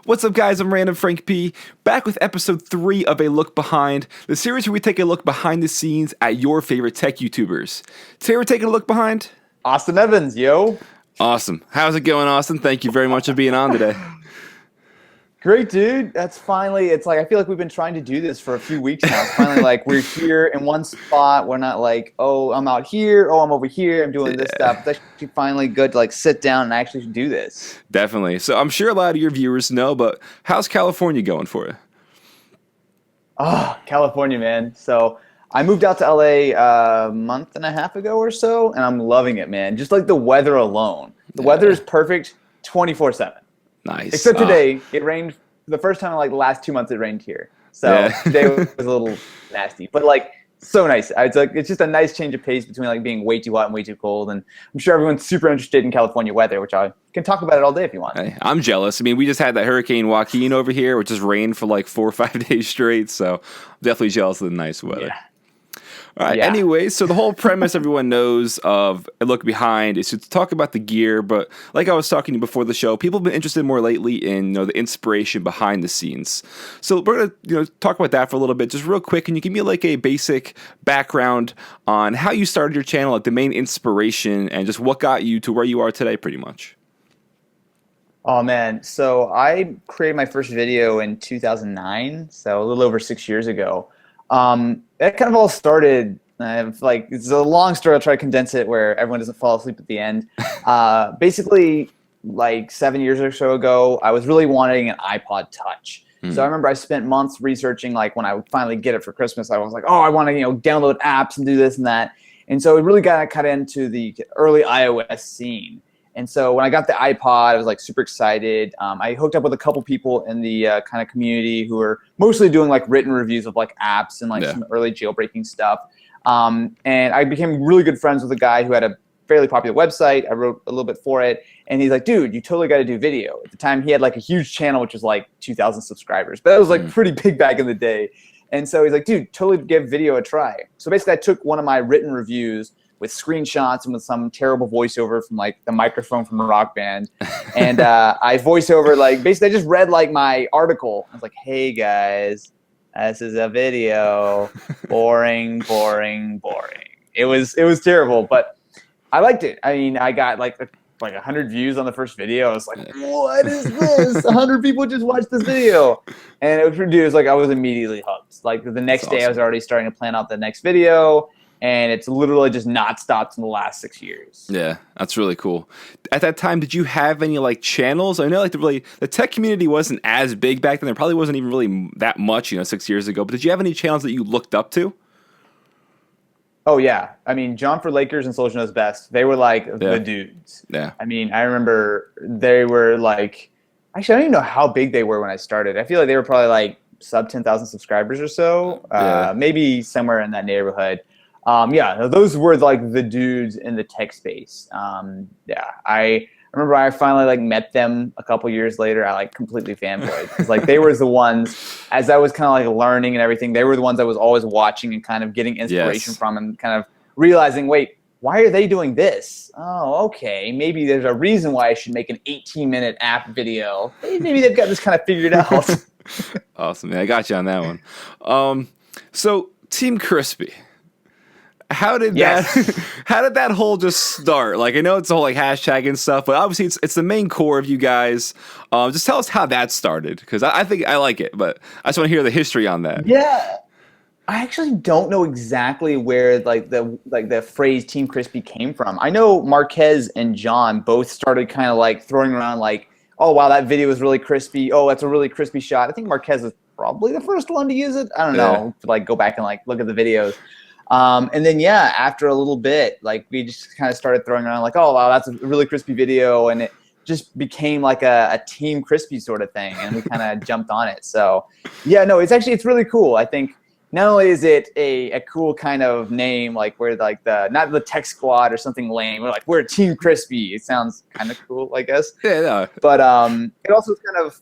What's up, guys? I'm Random Frank P, back with episode 3 of A Look Behind, the series where we take a look behind the scenes at your favorite tech YouTubers. Today we're taking a look behind Austin Evans, yo. Awesome. How's it going, Austin? Thank you very much for being on today. Great, dude. That's finally, it's like, I feel like we've been trying to do this for a few weeks now. It's finally like we're here in one spot. We're not like, oh, I'm out here. Oh, I'm over here. I'm doing this stuff. It's actually finally good to like sit down and actually do this. Definitely. So I'm sure a lot of your viewers know, but how's California going for you? Oh, California, man. So I moved out to LA a month and a half ago or so, and I'm loving it, man. Just like the weather alone. The weather is perfect 24/7. Nice. Except today, it rained for the first time in like the last 2 months. It rained here, so today was a little nasty, but like so nice. It's just a nice change of pace between like being way too hot and way too cold. And I'm sure everyone's super interested in California weather, which I can talk about it all day if you want. Hey, I'm jealous. I mean, we just had that Hurricane Joaquin over here, which just rained for like 4 or 5 days straight. So I'm definitely jealous of the nice weather. Yeah. All right. Yeah. Anyway, so the whole premise everyone knows of A Look Behind is to talk about the gear, but like I was talking to you before the show, people have been interested more lately in the inspiration behind the scenes. So we're gonna talk about that for a little bit, just real quick. Can you give me like a basic background on how you started your channel, like the main inspiration, and just what got you to where you are today, pretty much? Oh man, so I created my first video in 2009, so a little over 6 years ago. It kind of all started, like, it's a long story. I'll try to condense it where everyone doesn't fall asleep at the end. Basically, like 7 years or so ago, I was really wanting an iPod Touch. So I remember I spent months researching, like when I would finally get it for Christmas, I was like, oh, I want to, download apps and do this and that. And so it really got cut into the early iOS scene. And so when I got the iPod, I was like super excited. I hooked up with a couple people in the kind of community who were mostly doing like written reviews of like apps and like some early jailbreaking stuff. And I became really good friends with a guy who had a fairly popular website. I wrote a little bit for it. And he's like, dude, you totally got to do video. At the time, he had like a huge channel, which was like 2,000 subscribers. But that was like pretty big back in the day. And so he's like, dude, totally give video a try. So basically, I took one of my written reviews with screenshots and with some terrible voiceover from like the microphone from a rock band. And I voiceover, like basically I just read like my article. I was like, hey guys, this is a video. Boring, boring, boring. It was terrible, but I liked it. I mean, I got like 100 views on the first video. I was like, what is this? 100 people just watched this video. And it was produced, like I was immediately hooked. Like the next day I was already starting to plan out the next video. And it's literally just not stopped in the last 6 years. Yeah, that's really cool. At that time, did you have any like channels? I know like the tech community wasn't as big back then. There probably wasn't even really that much, 6 years ago. But did you have any channels that you looked up to? Oh yeah, I mean, John for Lakers and Social Knows Best. They were like the dudes. Yeah. I mean, I remember they were like, actually, I don't even know how big they were when I started. I feel like they were probably like sub 10,000 subscribers or so, maybe somewhere in that neighborhood. Yeah, those were like the dudes in the tech space. Yeah, I remember I finally like met them a couple years later. I like completely fanboyed because like they were the ones, as I was kind of like learning and everything, they were the ones I was always watching and kind of getting inspiration from and kind of realizing, wait, why are they doing this? Oh, okay, maybe there's a reason why I should make an 18-minute app video. Maybe they've got this kind of figured out. Awesome, man. I got you on that one. So Team Crispy. How did that whole just start? Like, I know it's a whole like hashtag and stuff, but obviously it's the main core of you guys. Just tell us how that started, because I think I like it, but I just want to hear the history on that. Yeah, I actually don't know exactly where like the phrase Team Crispy came from. I know Marquez and John both started kind of like throwing around like, oh wow, that video was really crispy. Oh, that's a really crispy shot. I think Marquez was probably the first one to use it. I don't know. Like go back and like look at the videos. And then, yeah, after a little bit, like we just kind of started throwing around like, oh, wow, that's a really crispy video. And it just became like a Team Crispy sort of thing. And we kind of jumped on it. So, yeah, no, it's really cool. I think not only is it a cool kind of name, like we're like not the Tech Squad or something lame. We're like, we're Team Crispy. It sounds kind of cool, I guess. Yeah, no. But it also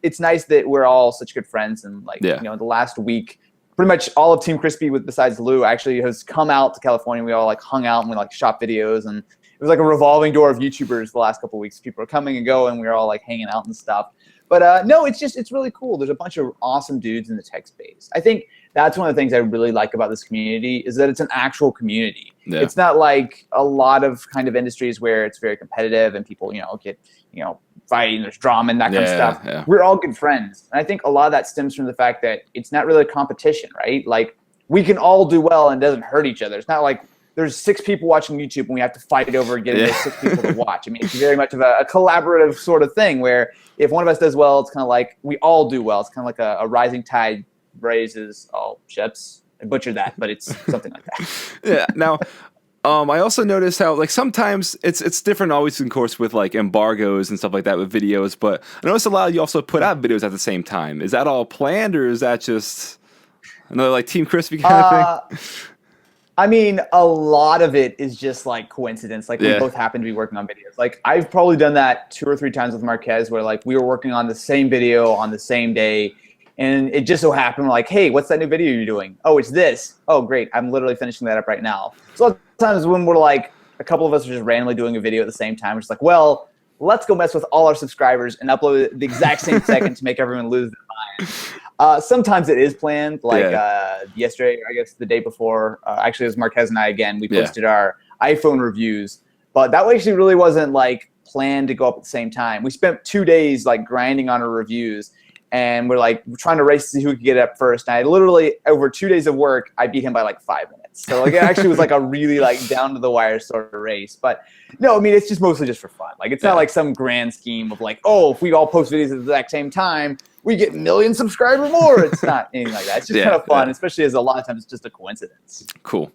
it's nice that we're all such good friends. And like, the last week, pretty much all of Team Crispy, besides Lou, actually has come out to California. We all like hung out and we like shot videos, and it was like a revolving door of YouTubers the last couple of weeks. People are coming and going. We were all like hanging out and stuff. But no, it's really cool. There's a bunch of awesome dudes in the tech space. I think that's one of the things I really like about this community is that it's an actual community. Yeah. It's not like a lot of kind of industries where it's very competitive and people, get, fighting, there's drama and that kind of stuff. Yeah. We're all good friends. And I think a lot of that stems from the fact that it's not really a competition, right? Like we can all do well and it doesn't hurt each other. It's not like there's 6 people watching YouTube and we have to fight over getting those 6 people to watch. I mean, it's very much of a collaborative sort of thing where if one of us does well, it's kind of like we all do well. It's kind of like a rising tide raises all ships. I butchered that, but it's something like that. Yeah. Now, I also noticed how like sometimes it's different always, of course, with like embargoes and stuff like that with videos. But I noticed a lot of you also put out videos at the same time. Is that all planned or is that just another like Team Crispy kind of thing? I mean, a lot of it is just like coincidence. Like we both happen to be working on videos. Like I've probably done that 2 or 3 times with Marquez where like we were working on the same video on the same day. And it just so happened like, hey, what's that new video you're doing? Oh, it's this. Oh, great. I'm literally finishing that up right now. So a lot of times when we're like, a couple of us are just randomly doing a video at the same time, we're just like, well, let's go mess with all our subscribers and upload it the exact same second to make everyone lose their mind. Sometimes it is planned. Like yesterday, I guess the day before, actually it was Marquez and I again, we posted our iPhone reviews. But that actually really wasn't like planned to go up at the same time. We spent 2 days like grinding on our reviews. And we're trying to race to see who could get it up first. And I literally, over 2 days of work, I beat him by like 5 minutes. So like it actually was like a really like down to the wire sort of race. But no, I mean, it's just mostly just for fun. Like it's not like some grand scheme of like, oh, if we all post videos at the exact same time, we get 1 million subscribers more. It's not anything like that. It's just kind of fun, especially as a lot of times it's just a coincidence. Cool.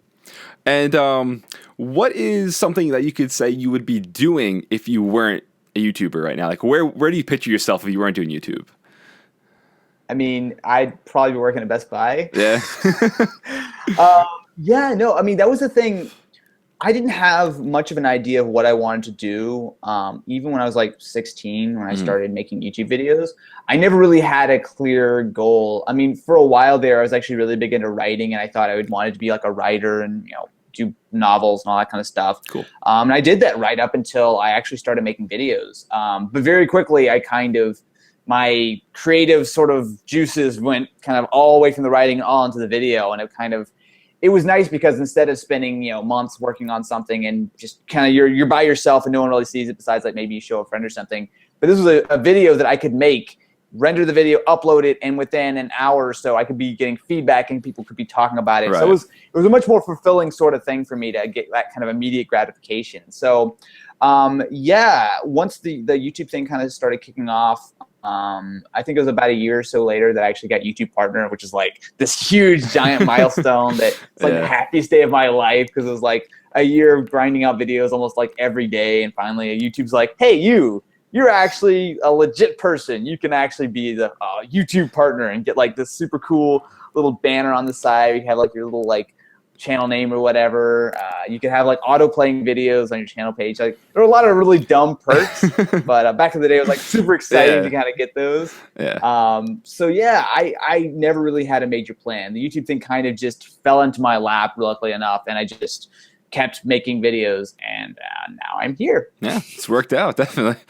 And what is something that you could say you would be doing if you weren't a YouTuber right now? Like where do you picture yourself if you weren't doing YouTube? I mean, I'd probably be working at Best Buy. Yeah. No, I mean, that was the thing. I didn't have much of an idea of what I wanted to do. Even when I was like 16, when I started making YouTube videos, I never really had a clear goal. I mean, for a while there, I was actually really big into writing and I thought I would wanted to be like a writer and, do novels and all that kind of stuff. Cool. And I did that right up until I actually started making videos. But very quickly, my creative sort of juices went kind of all the way from the writing all into the video. And it was nice because instead of spending, months working on something and just kind of you're by yourself and no one really sees it besides like maybe you show a friend or something. But this was a video that I could make, render the video, upload it, and within an hour or so I could be getting feedback and people could be talking about it. Right. So it was a much more fulfilling sort of thing for me to get that kind of immediate gratification. So once the YouTube thing kind of started kicking off, I think it was about a year or so later that I actually got YouTube Partner, which is like this huge giant milestone that it's like the happiest day of my life because it was like a year of grinding out videos almost like every day. And finally YouTube's like, hey, you're actually a legit person. You can actually be the YouTube Partner and get like this super cool little banner on the side. You have like your little like channel name or whatever. You can have like auto playing videos on your channel page. Like there were a lot of really dumb perks, but back in the day it was like super exciting to kind of get those. I never really had a major plan. The YouTube thing kind of just fell into my lap, luckily enough, and I just kept making videos, and now I'm here. Yeah, it's worked out definitely.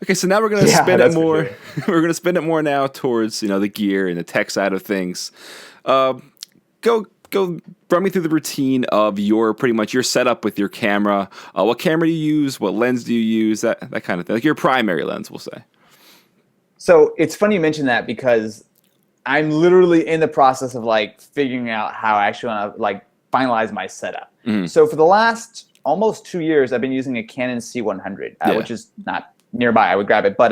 Okay, so now we're gonna spin it more. Sure. We're gonna spin it more now towards the gear and the tech side of things. Go run me through the routine of your setup with your camera. What camera do you use? What lens do you use? That kind of thing. Like your primary lens, we'll say. So it's funny you mention that because I'm literally in the process of like figuring out how I actually want to like finalize my setup. Mm-hmm. So for the last almost 2 years, I've been using a Canon C100, which is not nearby. I would grab it, but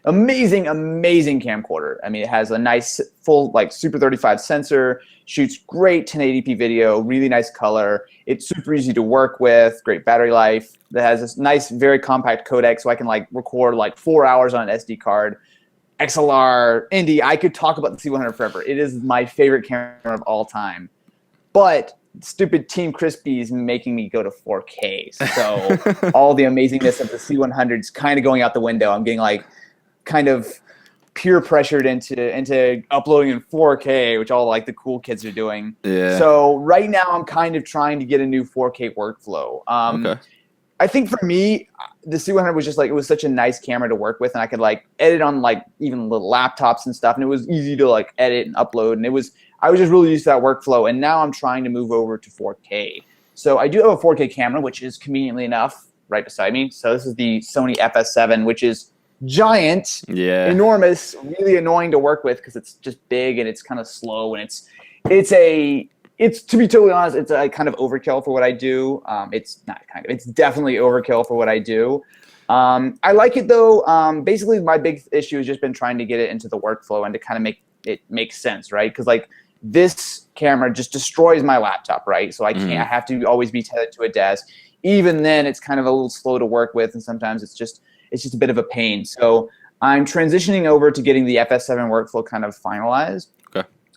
amazing camcorder. I mean, it has a nice full like Super 35 sensor, shoots great 1080p video, really nice color. It's super easy to work with, great battery life. That has this nice, very compact codec, so I can like record like 4 hours on an SD card. XLR, Indie. I could talk about the C100 forever. It is my favorite camera of all time, but stupid Team Crispy is making me go to 4K. So all the amazingness of the C100 is kind of going out the window. I'm getting like kind of peer pressured into uploading in 4K, which all like the cool kids are doing. Yeah. So right now I'm kind of trying to get a new 4K workflow. I think for me, the C100 was just like, it was such a nice camera to work with, and I could like edit on like even little laptops and stuff, and it was easy to like edit and upload, and I was just really used to that workflow. And now I'm trying to move over to 4K. So I do have a 4K camera, which is conveniently enough right beside me. So this is the Sony FS7, which is giant, enormous, really annoying to work with because it's just big and it's kind of slow, and it's to be totally honest, it's a kind of overkill for what I do. It's not kind of, it's definitely overkill for what I do. I like it though. Basically, my big issue has just been trying to get it into the workflow and to kind of make it make sense, right? Because like this camera just destroys my laptop, right? So I can't. I have to always be tethered to a desk. Even then, it's kind of a little slow to work with, and sometimes it's just a bit of a pain. So I'm transitioning over to getting the FS7 workflow kind of finalized.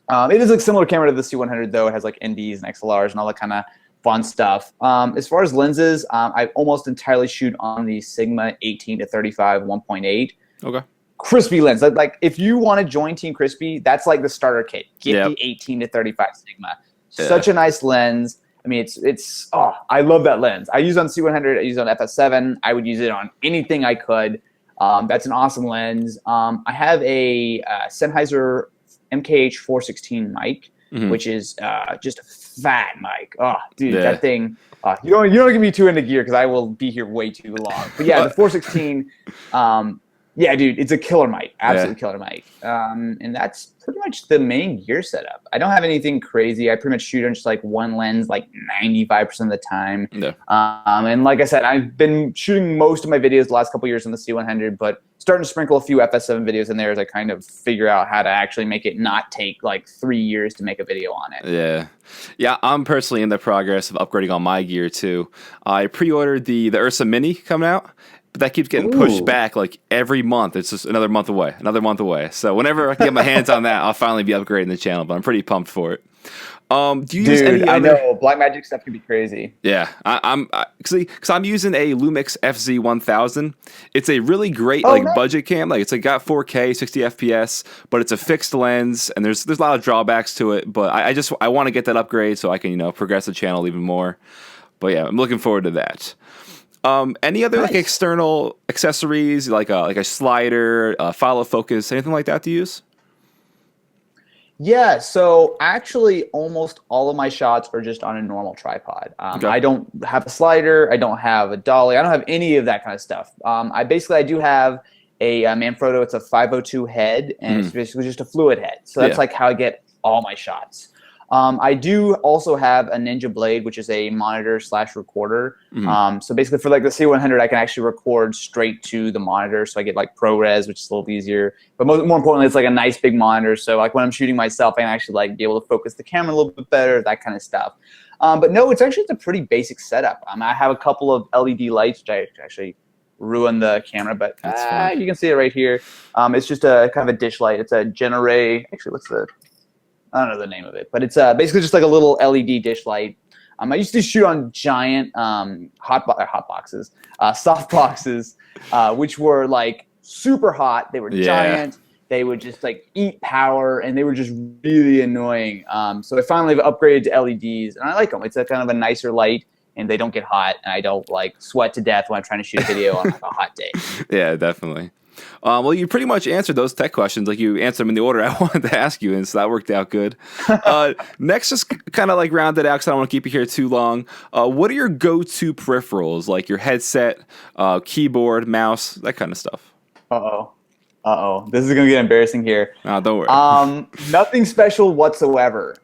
It is a similar camera to the C100 though. It has like NDs and XLRs and all that kind of fun stuff. As far as lenses, I almost entirely shoot on the Sigma 18 to 35 1.8. Okay. Crispy lens. Like if you want to join Team Crispy, that's like the starter kit. Get the 18 to 35 Sigma. Such a nice lens. I mean, I love that lens. I use it on C100. I use it on FS7. I would use it on anything I could. That's an awesome lens. I have a Sennheiser MKH 416 mic, which is just a fat mic. Oh, dude, that thing. You don't get me too into gear because I will be here way too long. But yeah, the 416. Yeah, dude, it's a killer mic. Absolutely killer mic. And that's pretty much the main gear setup. I don't have anything crazy. I pretty much shoot on just like one lens like 95% of the time. And like I said, I've been shooting most of my videos the last couple of years on the C100, but starting to sprinkle a few FS7 videos in there as I kind of figure out how to actually make it not take like 3 years to make a video on it. Yeah, I'm personally in the progress of upgrading on my gear too. I pre-ordered the Ursa Mini coming out. But that keeps getting pushed back like every month. It's just another month away. So whenever I can get my hands on that, I'll finally be upgrading the channel. But I'm pretty pumped for it. Do you use any other? I know Blackmagic stuff can be crazy. Yeah, because I'm using a Lumix FZ1000. It's a really great budget cam. Like it's got 4K, 60 FPS, but it's a fixed lens, and there's a lot of drawbacks to it. But I want to get that upgrade so I can progress the channel even more. But yeah, I'm looking forward to that. Any other like external accessories, like a slider, follow focus, anything like that to use? Yeah, so actually almost all of my shots are just on a normal tripod. I don't have a slider, I don't have a dolly, I don't have any of that kind of stuff. I do have a Manfrotto. It's a 502 head, and it's basically just a fluid head. So that's like how I get all my shots. I do also have a Ninja Blade, which is a monitor/recorder. So basically for like the C100, I can actually record straight to the monitor. So I get like ProRes, which is a little easier. But more importantly, it's like a nice big monitor. So like when I'm shooting myself, I can actually like be able to focus the camera a little bit better, that kind of stuff. But no, it's a pretty basic setup. I have a couple of LED lights, which I actually ruin the camera, but you can see it right here. It's just a kind of a dish light. It's a Genere. Actually, I don't know the name of it, but it's basically just like a little LED dish light. I used to shoot on giant soft boxes, which were like super hot. They were giant. They would just like eat power, and they were just really annoying. So I finally have upgraded to LEDs, and I like them. It's a kind of a nicer light, and they don't get hot, and I don't like sweat to death when I'm trying to shoot a video on like a hot day. Yeah, definitely. Well, you pretty much answered those tech questions. Like you answered them in the order I wanted to ask you, and so that worked out good. Next, just kind of like round it out because I don't want to keep you here too long. What are your go-to peripherals, like your headset, keyboard, mouse, that kind of stuff? This is gonna get embarrassing here. Oh, don't worry. Nothing special whatsoever.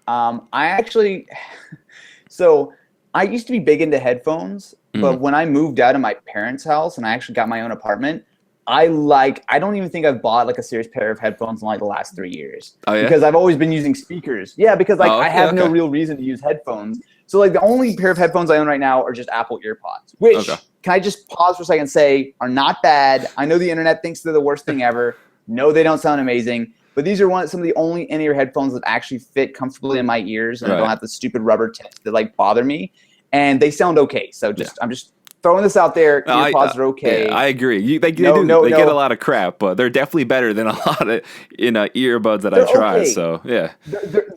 So I used to be big into headphones, but when I moved out of my parents' house and I actually got my own apartment, I don't even think I've bought like a serious pair of headphones in like the last 3 years. Oh, yeah? Because I've always been using speakers. Yeah, because like I have no real reason to use headphones. So like the only pair of headphones I own right now are just Apple EarPods, which can I just pause for a second and say are not bad. I know the internet thinks they're the worst thing ever. No, they don't sound amazing. But these are some of the only in-ear headphones that actually fit comfortably in my ears, and I don't have the stupid rubber tips that like bother me. And they sound okay. So I'm just throwing this out there. EarPods are okay. Yeah, I agree. They get a lot of crap, but they're definitely better than a lot of earbuds that I tried. Okay. So yeah,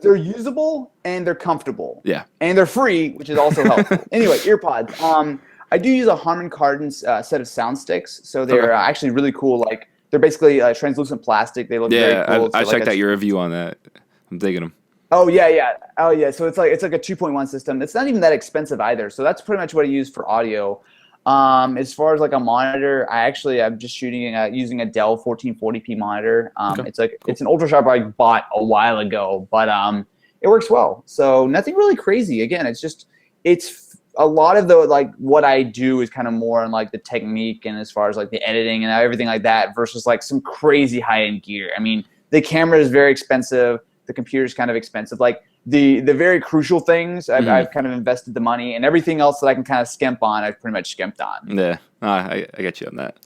they're usable and they're comfortable. Yeah, and they're free, which is also helpful. Anyway, EarPods. I do use a Harman Kardon set of sound sticks, so they're Okay. actually really cool. Like they're basically translucent plastic. They look very Yeah, cool. I So like checked out your review on that. I'm digging them. oh yeah, yeah, oh yeah. So it's like a 2.1 system. It's not even that expensive either. So that's pretty much what I use for audio. As far as like a monitor, I'm just shooting using a Dell 1440p monitor. Okay, It's like cool. it's an ultra sharp I bought a while ago, but it works well. So nothing really crazy. Again, it's a lot of the like what I do is kind of more on like the technique and as far as like the editing and everything like that versus like some crazy high end gear. I mean, the camera is very expensive. The computer is kind of expensive. Like the very crucial things, I've kind of invested the money, and everything else that I can kind of skimp on, I've pretty much skimped on. Yeah, I get you on that.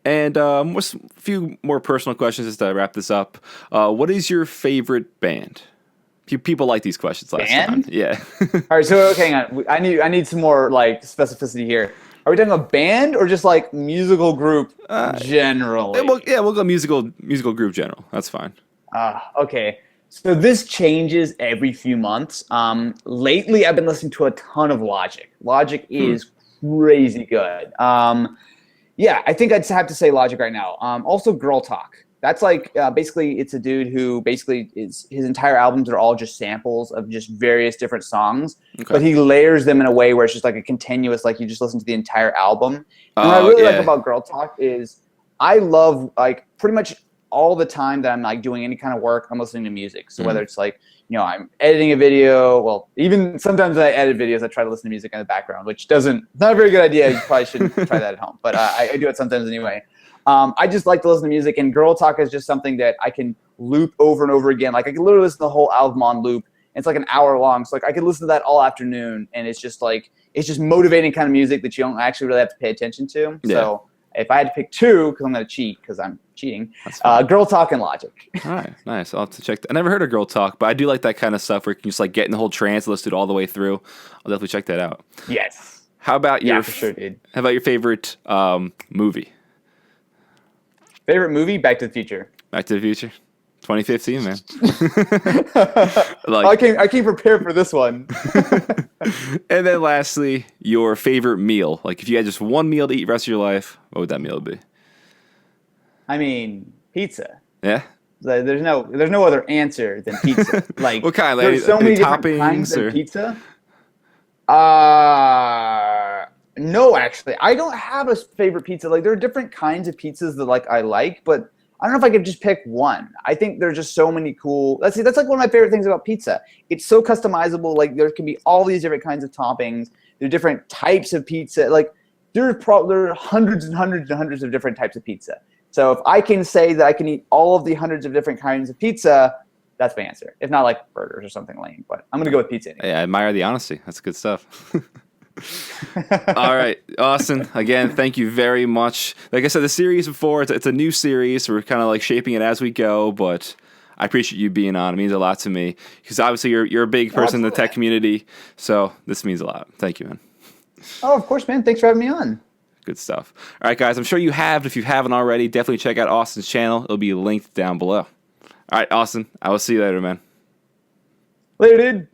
And just a few more personal questions just to wrap this up. What is your favorite band? People like these questions last time. Band? Yeah. All right, so okay, hang on. I need some more like specificity here. Are we talking about band or just like musical group generally? We'll go musical group general. That's fine. Okay. So this changes every few months. Lately, I've been listening to a ton of Logic. Logic is crazy good. Yeah, I think I'd have to say Logic right now. Also, Girl Talk. That's like basically it's a dude who basically is his entire albums are all just samples of just various different songs, Okay. but he layers them in a way where it's just like a continuous, like you just listen to the entire album. And what I Oh really like yeah. about Girl Talk is I love like pretty much all the time that I'm like doing any kind of work, I'm listening to music. So whether it's like, I'm editing a video, well, even sometimes I edit videos, I try to listen to music in the background, which it's not a very good idea. You probably shouldn't try that at home, but I do it sometimes anyway. I just like to listen to music, and Girl Talk is just something that I can loop over and over again. Like I can literally listen to the whole album on loop. And it's like an hour long. So like I could listen to that all afternoon, and it's just motivating kind of music that you don't actually really have to pay attention to. Yeah. So if I had to pick two, because I'm going to cheat, because I'm cheating, That's fine. Girl Talk and Logic. All right, nice. I'll have to check that. I never heard of Girl Talk, but I do like that kind of stuff where you can just like get in the whole trance, listen to it all the way through. I'll definitely check that out. Yes. How about Yeah, for sure, dude. How about your favorite movie? Favorite movie? Back to the Future. Back to the Future, 2015, man. I came prepared for this one. And then lastly, your favorite meal. Like if you had just one meal to eat the rest of your life, what would that meal be? I mean, pizza. Yeah. There's no other answer than pizza. Like What kind? There's so many different toppings kinds or of pizza. No, actually, I don't have a favorite pizza. Like there are different kinds of pizzas that like I like, but I don't know if I could just pick one. I think there's just so many cool. That's like one of my favorite things about pizza. It's so customizable. Like there can be all these different kinds of toppings. There are different types of pizza. Like there are hundreds and hundreds and hundreds of different types of pizza. So if I can say that I can eat all of the hundreds of different kinds of pizza, that's my answer. If not like burgers or something lame, but I'm gonna go with pizza anyway. Yeah, I admire the honesty. That's good stuff. All right, Austin. Again, thank you very much. Like I said, the series before, it's a new series. So we're kind of like shaping it as we go, but I appreciate you being on. It means a lot to me because obviously you're a big person in the tech community. So this means a lot. Thank you, man. Oh, of course, man. Thanks for having me on. Good stuff. All right, guys. I'm sure you have. If you haven't already, definitely check out Austin's channel. It'll be linked down below. All right, Austin. I will see you later, man. Later, dude.